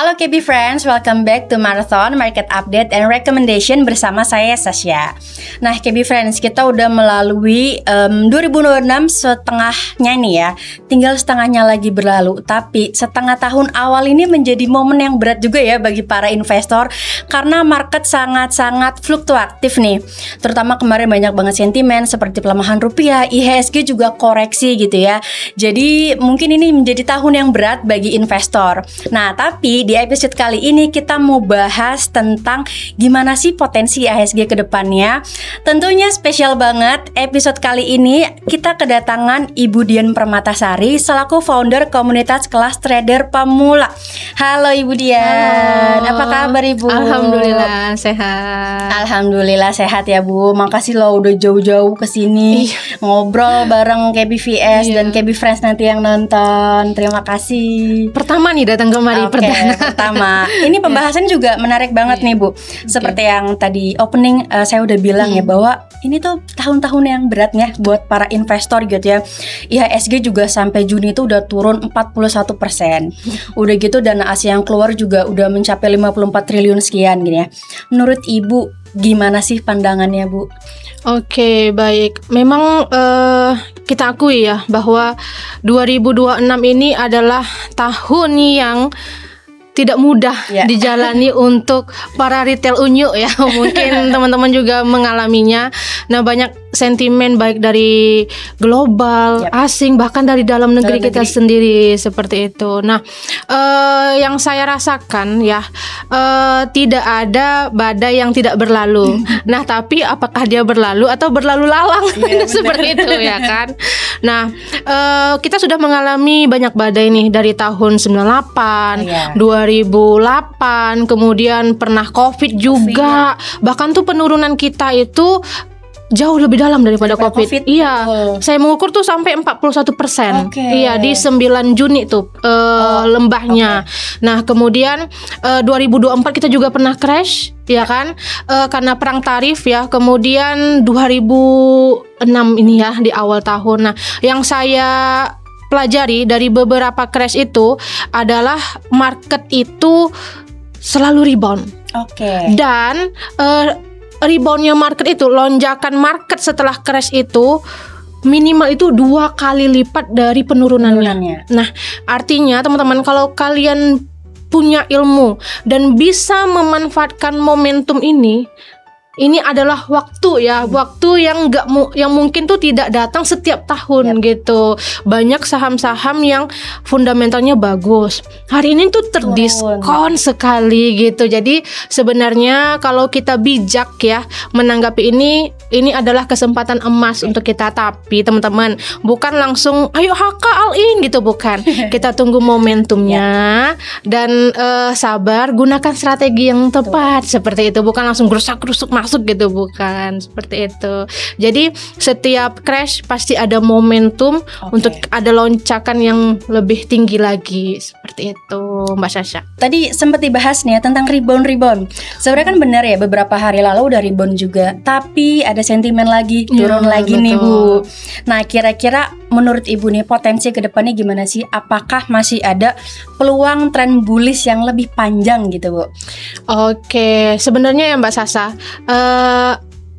Halo KB Friends, welcome back to Marathon Market Update and Recommendation bersama saya Sasha. Nah KB Friends, kita udah melalui 2026 setengahnya nih ya. Tinggal setengahnya lagi berlalu. Tapi setengah tahun awal ini menjadi momen yang berat juga ya bagi para investor, karena market sangat-sangat fluktuatif nih. Terutama kemarin banyak banget sentimen seperti pelemahan rupiah, IHSG juga koreksi gitu ya. Jadi mungkin ini menjadi tahun yang berat bagi investor. Nah tapi di episode kali ini kita mau bahas tentang gimana sih potensi IHSG ke depannya. Tentunya spesial banget episode kali ini kita kedatangan Ibu Dian Permatasari selaku founder komunitas kelas trader pemula. Halo Ibu Dian. Halo. Apa kabar Ibu? Alhamdulillah sehat. Alhamdulillah sehat ya Bu. Makasih loh udah jauh-jauh kesini ngobrol bareng KBVS dan KB Friends nanti yang nonton. Terima kasih. Pertama nih datang kemari pertama. Ini pembahasan juga menarik banget nih Bu. Seperti yang tadi opening saya udah bilang ya bahwa ini tuh tahun-tahun yang beratnya buat para investor gitu ya. IHSG juga sampai Juni itu udah turun 41%. Udah gitu dana Asia yang keluar juga udah mencapai 54 triliun sekian gini ya. Menurut Ibu gimana sih pandangannya Bu? Oke, baik. Memang kita akui ya bahwa 2026 ini adalah tahun yang tidak mudah dijalani untuk para retail unyu ya. Mungkin teman-teman juga mengalaminya. Nah, banyak sentimen baik dari global, asing, bahkan dari dalam negeri kita sendiri seperti itu. Nah, yang saya rasakan ya, tidak ada badai yang tidak berlalu. Nah, tapi apakah dia berlalu atau berlalu lalang? Seperti itu ya kan. Nah, kita sudah mengalami banyak badai nih dari tahun 98, 2008, kemudian pernah COVID juga. Bahkan tuh penurunan kita itu jauh lebih dalam daripada COVID. Iya, saya mengukur tuh sampai 41%. Iya, di 9 Juni tuh lembahnya. Nah, kemudian 2024 kita juga pernah crash, ya kan? Karena perang tarif ya. Kemudian 2006 ini ya di awal tahun. Nah, yang saya pelajari dari beberapa crash itu adalah market itu selalu rebound. Dan reboundnya market itu, lonjakan market setelah crash itu minimal itu 2 kali lipat dari penurunannya. Nah, artinya teman-teman kalau kalian punya ilmu dan bisa memanfaatkan momentum ini adalah waktu ya, waktu yang yang mungkin tuh tidak datang setiap tahun gitu. Banyak saham-saham yang fundamentalnya bagus. Hari ini tuh terdiskon sekali gitu. Jadi sebenarnya kalau kita bijak ya menanggapi ini adalah kesempatan emas untuk kita. Tapi teman-teman bukan langsung ayo HK all in gitu, bukan. Kita tunggu momentumnya dan sabar, gunakan strategi yang tepat seperti itu. Bukan langsung gerusak-gerusuk masuk gitu, bukan seperti itu. Jadi setiap crash pasti ada momentum untuk ada loncakan yang lebih tinggi lagi seperti itu, Mbak Sasha. Tadi sempat dibahas nih ya tentang rebound. Sebenarnya kan benar ya, beberapa hari lalu udah rebound juga, tapi ada sentimen lagi turun lagi nih Bu. Nah, kira-kira menurut Ibu nih potensi ke depannya gimana sih? Apakah masih ada peluang tren bullish yang lebih panjang gitu Bu? Oke, sebenarnya ya Mbak Sasha,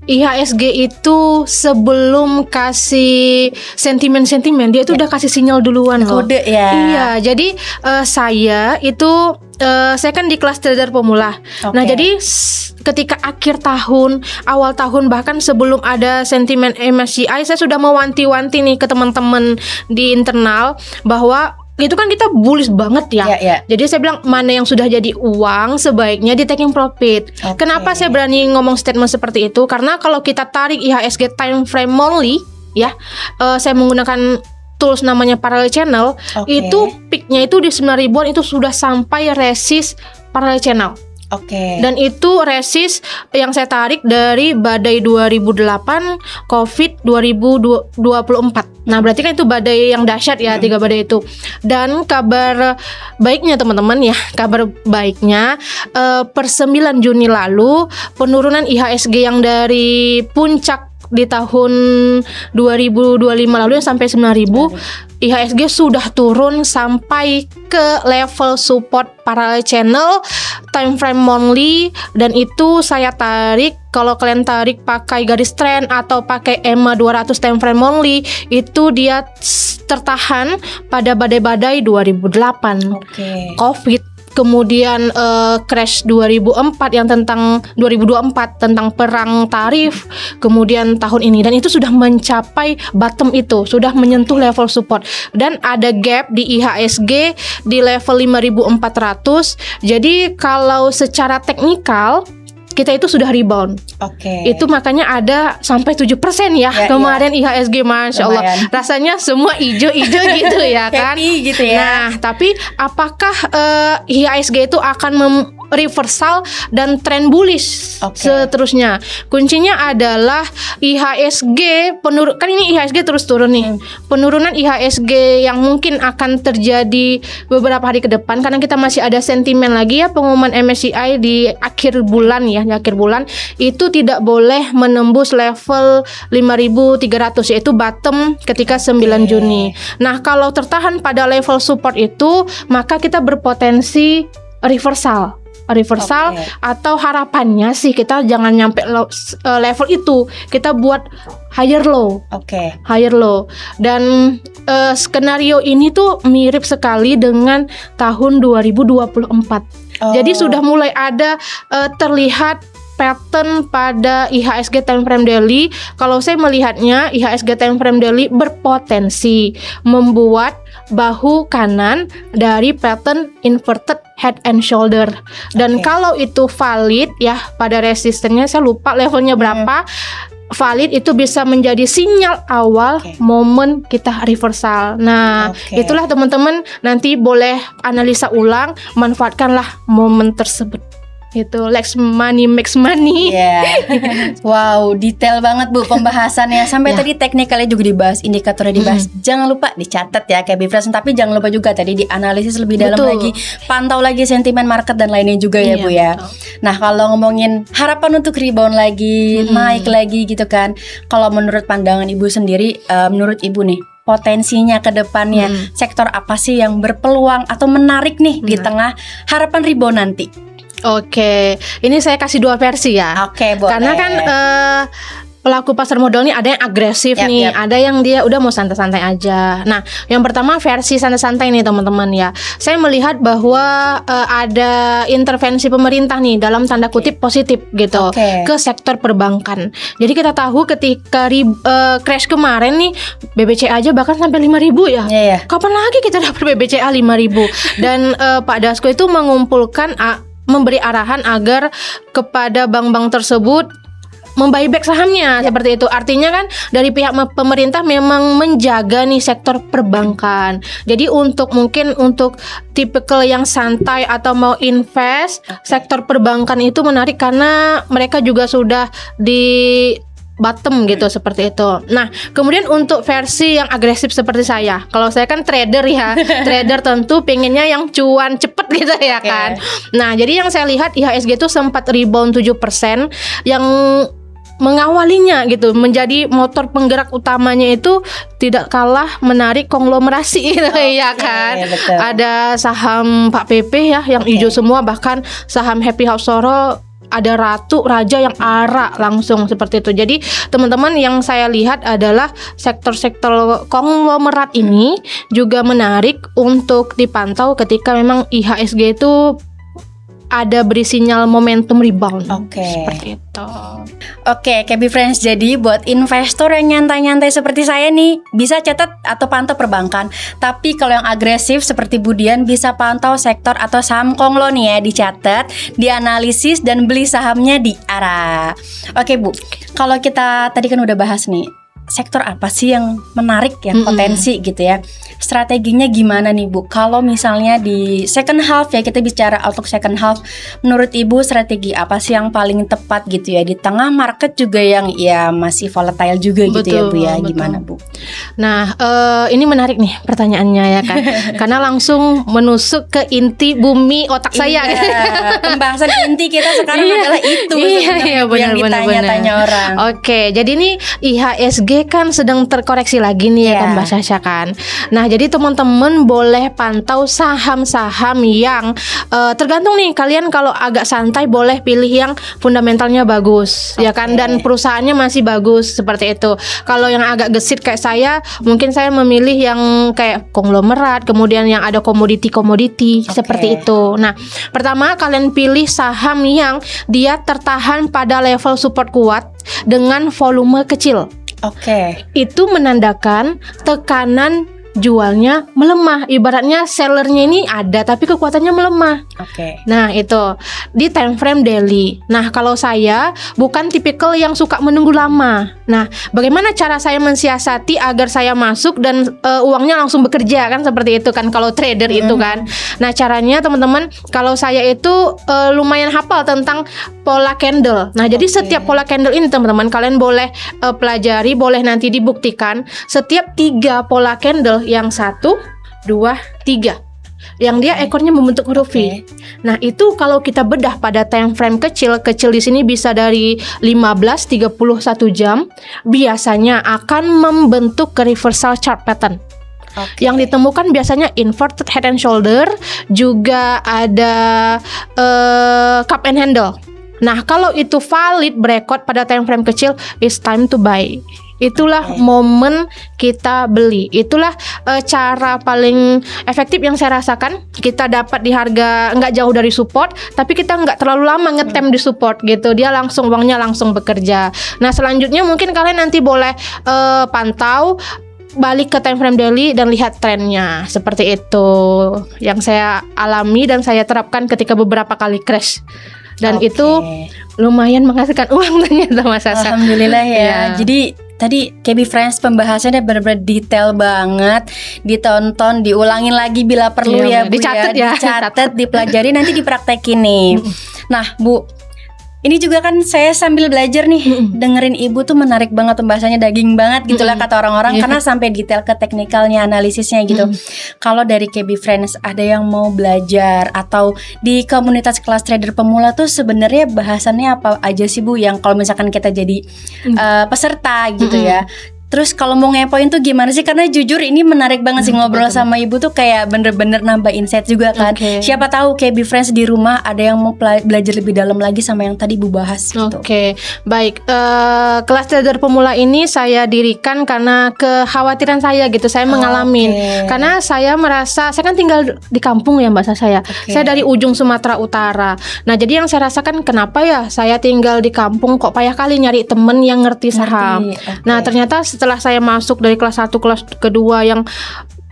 IHSG itu sebelum kasih sentimen dia itu udah kasih sinyal duluan loh. Kode ya. Iya, jadi saya kan di kelas trader pemula. Nah, jadi ketika akhir tahun, awal tahun, bahkan sebelum ada sentimen MSCI, saya sudah mewanti-wanti nih ke teman-teman di internal bahwa itu kan kita bullish banget ya. Jadi saya bilang mana yang sudah jadi uang sebaiknya di taking profit. Kenapa saya berani ngomong statement seperti itu? Karena kalau kita tarik IHSG time frame monthly ya, saya menggunakan tools namanya parallel channel. Itu peaknya itu di 9.000-an itu sudah sampai resist parallel channel. Dan itu resist yang saya tarik dari badai 2008, COVID 2024. Nah, berarti kan itu badai yang dahsyat ya, 3 badai itu. Dan kabar baiknya teman-teman ya, kabar baiknya per 9 Juni lalu penurunan IHSG yang dari puncak di tahun 2025 lalu yang sampai 9.000, IHSG sudah turun sampai ke level support parallel channel time frame monthly, dan itu saya tarik. Kalau kalian tarik pakai garis trend atau pakai EMA 200 time frame monthly, itu dia tertahan pada badai-badai 2008, COVID, kemudian crash 2004 yang tentang 2024 tentang perang tarif, kemudian tahun ini, dan itu sudah mencapai bottom, itu sudah menyentuh level support, dan ada gap di IHSG di level 5.400. Jadi kalau secara teknikal kita itu sudah rebound. Itu makanya ada sampai 7% ya kemarin IHSG, Masya Allah. Rasanya semua hijau-hijau gitu ya kan. Happy gitu ya. Nah, tapi apakah IHSG itu akan reversal dan trend bullish seterusnya? Kuncinya adalah IHSG kan ini IHSG terus turun nih. Penurunan IHSG yang mungkin akan terjadi beberapa hari ke depan, karena kita masih ada sentimen lagi ya, pengumuman MSCI di akhir bulan ya, di akhir bulan itu tidak boleh menembus level 5.300, yaitu bottom ketika 9 Juni. Nah, kalau tertahan pada level support itu, maka kita berpotensi reversal atau harapannya sih kita jangan nyampe level itu, kita buat higher low. Dan skenario ini tuh mirip sekali dengan tahun 2024. Jadi sudah mulai ada terlihat pattern pada IHSG time frame daily. Kalau saya melihatnya, IHSG time frame daily berpotensi membuat bahu kanan dari pattern inverted head and shoulder. Dan kalau itu valid ya, pada resistennya saya lupa levelnya berapa, valid itu bisa menjadi sinyal awal momen kita reversal. Nah, itulah teman-teman, nanti boleh analisa ulang, manfaatkanlah momen tersebut. Itu less money makes money. Wow, detail banget Bu pembahasannya. Sampai tadi teknikalnya juga dibahas, indikatornya dibahas. Jangan lupa dicatat ya KB Friends. Tapi jangan lupa juga tadi dianalisis lebih dalam lagi, pantau lagi sentimen market dan lainnya juga ya Bu ya. Nah, kalau ngomongin harapan untuk rebound lagi, naik lagi gitu kan, kalau menurut pandangan Ibu sendiri, menurut Ibu nih, potensinya ke depannya, sektor apa sih yang berpeluang atau menarik nih di tengah harapan rebound nanti? Ini saya kasih dua versi ya. Boleh. Karena kan pelaku pasar modal nih ada yang agresif nih, ada yang dia udah mau santai-santai aja. Nah, yang pertama versi santai-santai nih teman-teman ya. Saya melihat bahwa ada intervensi pemerintah nih dalam tanda kutip positif gitu ke sektor perbankan. Jadi kita tahu ketika crash kemarin nih, BBCA aja bahkan sampai 5.000 ya. Kapan lagi kita dapat BBCA 5.000? Dan Pak Dasko itu memberi arahan agar kepada bank-bank tersebut membuyback sahamnya seperti itu. Artinya kan dari pihak pemerintah memang menjaga nih sektor perbankan. Jadi mungkin untuk tipikal yang santai atau mau invest, sektor perbankan itu menarik karena mereka juga sudah di bottom gitu, seperti itu. Nah, kemudian untuk versi yang agresif seperti saya, kalau saya kan trader ya, trader tentu pengennya yang cuan cepet gitu ya kan. Nah, jadi yang saya lihat IHSG itu sempat rebound 7%, yang mengawalinya gitu, menjadi motor penggerak utamanya itu tidak kalah menarik konglomerasi gitu ya kan. Ada saham Pak PP ya yang hijau semua, bahkan saham Happy House Soro ada ratu raja yang arah langsung seperti itu. Jadi teman-teman, yang saya lihat adalah sektor-sektor konglomerat ini juga menarik untuk dipantau ketika memang IHSG itu ada beri sinyal momentum rebound. Seperti itu. KB Friends, jadi buat investor yang nyantai-nyantai seperti saya nih, bisa catat atau pantau perbankan. Tapi kalau yang agresif seperti Budian, bisa pantau sektor atau saham konglo nih ya, dicatat, dianalisis, dan beli sahamnya di ARA. Bu, kalau kita tadi kan udah bahas nih, sektor apa sih yang menarik ya, potensi gitu ya. Strateginya gimana nih Bu? Kalau misalnya di second half ya, kita bicara outlook second half, menurut Ibu strategi apa sih yang paling tepat gitu ya di tengah market juga yang ya masih volatile juga gitu ya Bu ya, gimana Bu? Nah, ini menarik nih pertanyaannya ya kan, karena langsung menusuk ke inti bumi otak saya. Pembahasan inti kita sekarang adalah itu yang ditanya-tanya orang. Oke, jadi nih IHSG kan sedang terkoreksi lagi nih ya kan Mbak Sasha kan. Nah, jadi teman-teman boleh pantau saham-saham yang tergantung nih, kalian kalau agak santai boleh pilih yang fundamentalnya bagus ya kan, dan perusahaannya masih bagus seperti itu. Kalau yang agak gesit kayak saya, mungkin saya memilih yang kayak konglomerat, kemudian yang ada komoditi seperti itu. Nah, pertama kalian pilih saham yang dia tertahan pada level support kuat dengan volume kecil. Itu menandakan tekanan jualnya melemah. Ibaratnya sellernya ini ada tapi kekuatannya melemah. Nah, itu di time frame daily. Nah, kalau saya bukan tipikal yang suka menunggu lama. Nah, bagaimana cara saya mensiasati agar saya masuk dan uangnya langsung bekerja kan, seperti itu kan kalau trader itu kan. Nah, caranya teman-teman, kalau saya itu lumayan hafal tentang pola candle. Nah, jadi setiap pola candle ini teman-teman kalian boleh pelajari, boleh nanti dibuktikan. Setiap 3 pola candle, yang 1, 2, 3 yang dia ekornya membentuk huruf V. Nah, itu kalau kita bedah pada time frame kecil di sini bisa dari 15, 31 jam, biasanya akan membentuk ke reversal chart pattern. Yang ditemukan biasanya inverted head and shoulder, juga ada cup and handle. Nah, kalau itu valid breakout pada time frame kecil, it's time to buy. Itulah momen kita beli. Itulah cara paling efektif yang saya rasakan. Kita dapat di harga nggak jauh dari support, tapi kita nggak terlalu lama ngetem di support gitu. Dia langsung, uangnya langsung bekerja. Nah, selanjutnya mungkin kalian nanti boleh pantau, balik ke time frame daily dan lihat trennya. Seperti itu yang saya alami dan saya terapkan ketika beberapa kali crash. Dan itu lumayan menghasilkan uang ternyata Mas Sasha. Alhamdulillah ya. Jadi tadi KB Friends pembahasannya benar-benar detail banget, ditonton, diulangin lagi bila perlu ya Bu, dicatat, dipelajari, nanti dipraktekin nih. Nah Bu, ini juga kan saya sambil belajar nih, dengerin Ibu tuh menarik banget pembahasannya, daging banget gitulah kata orang-orang, karena sampai detail ke teknikalnya, analisisnya gitu. Kalau dari KB Friends ada yang mau belajar atau di komunitas kelas trader pemula tuh sebenarnya bahasannya apa aja sih Bu, yang kalau misalkan kita jadi peserta gitu ya. Terus kalau mau ngepoin tuh gimana sih? Karena jujur ini menarik banget sih ngobrol sama Ibu tuh, kayak bener-bener nambah insight juga kan. Siapa tahu KB Friends di rumah ada yang mau belajar lebih dalam lagi sama yang tadi Ibu bahas gitu. Baik. Kelas trader pemula ini saya dirikan karena kekhawatiran saya gitu. Saya mengalami karena saya merasa, saya kan tinggal di kampung ya Mbak Sasha. Saya dari ujung Sumatera Utara. Nah, jadi yang saya rasakan, kenapa ya saya tinggal di kampung kok payah kali nyari temen yang ngerti saham. Nah, ternyata setelah saya masuk dari kelas 1 kelas kedua yang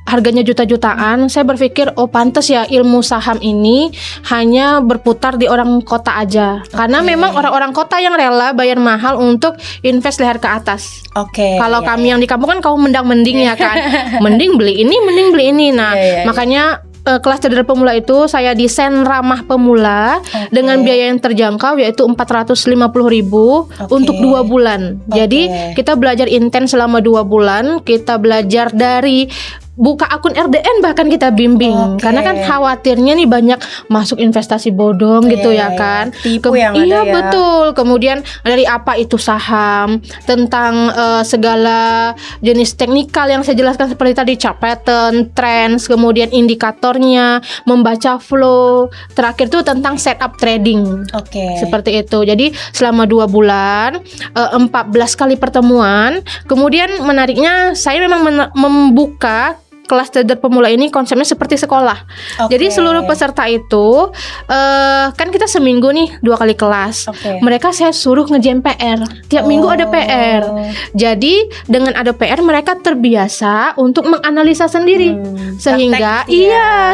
harganya juta-jutaan, saya berpikir pantes ya ilmu saham ini hanya berputar di orang kota aja. Karena memang orang-orang kota yang rela bayar mahal untuk invest leher ke atas. Kalau kami yang di kampung kan kaum mendang-mending ya kan. Mending beli ini. Nah, makanya kelas trader pemula itu saya desain ramah pemula dengan biaya yang terjangkau, yaitu 450.000 untuk 2 bulan. Jadi kita belajar intens selama 2 bulan. Kita belajar dari buka akun RDN, bahkan kita bimbing karena kan khawatirnya nih banyak masuk investasi bodong gitu ya kan, tipu yang ada ya. Betul. Kemudian dari apa itu saham, tentang segala jenis teknikal yang saya jelaskan seperti tadi, chart pattern, trends, kemudian indikatornya, membaca flow, terakhir tuh tentang setup trading. Seperti itu. Jadi selama 2 bulan 14 kali pertemuan. Kemudian menariknya saya memang membuka kelas trader pemula ini konsepnya seperti sekolah. Jadi seluruh peserta itu kan kita seminggu nih 2 kali kelas. Mereka saya suruh ngerjain PR. Tiap minggu ada PR. Jadi dengan ada PR mereka terbiasa untuk menganalisa sendiri. Sehingga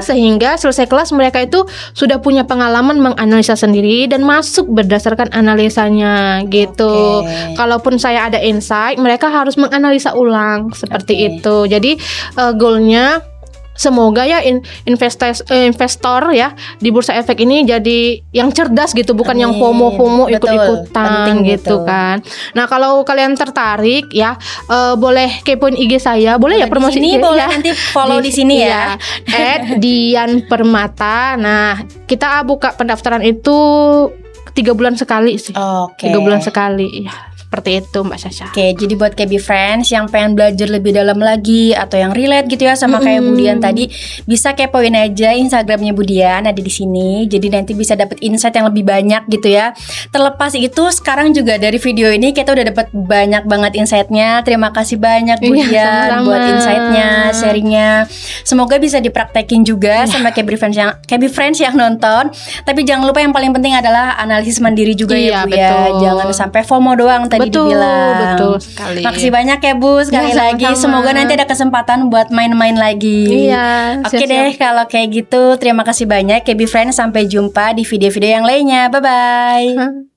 sehingga selesai kelas mereka itu sudah punya pengalaman menganalisa sendiri dan masuk berdasarkan analisanya gitu. Kalaupun saya ada insight, mereka harus menganalisa ulang seperti itu. Jadi goalnya semoga ya investor ya di Bursa Efek ini jadi yang cerdas gitu, bukan yang FOMO ikut-ikutan gitu kan. Nah, kalau kalian tertarik ya boleh kepoin IG saya, boleh ya promosi ini boleh ya. Nanti follow di sini ya. @dian_permata. Nah, kita buka pendaftaran itu 3 bulan sekali sih. 3 bulan sekali ya. Seperti itu Mbak Sasha. Jadi buat KB Friends yang pengen belajar lebih dalam lagi atau yang relate gitu ya sama kayak Budian tadi, bisa kepoin aja Instagramnya Budian, ada di sini. Jadi nanti bisa dapet insight yang lebih banyak gitu ya. Terlepas itu sekarang juga dari video ini kita udah dapat banyak banget insightnya. Terima kasih banyak Budian buat insightnya, sharingnya. Semoga bisa dipraktekin juga sama KB Friends yang nonton. Tapi jangan lupa yang paling penting adalah analisis mandiri juga ya Bu ya. Jangan sampai FOMO doang tadi dibilang. Betul sekali. Makasih banyak ya Bu sekali lagi. Semoga nanti ada kesempatan buat main-main lagi. Oke deh kalau kayak gitu. Terima kasih banyak KB Friends. Sampai jumpa di video-video yang lainnya. Bye bye.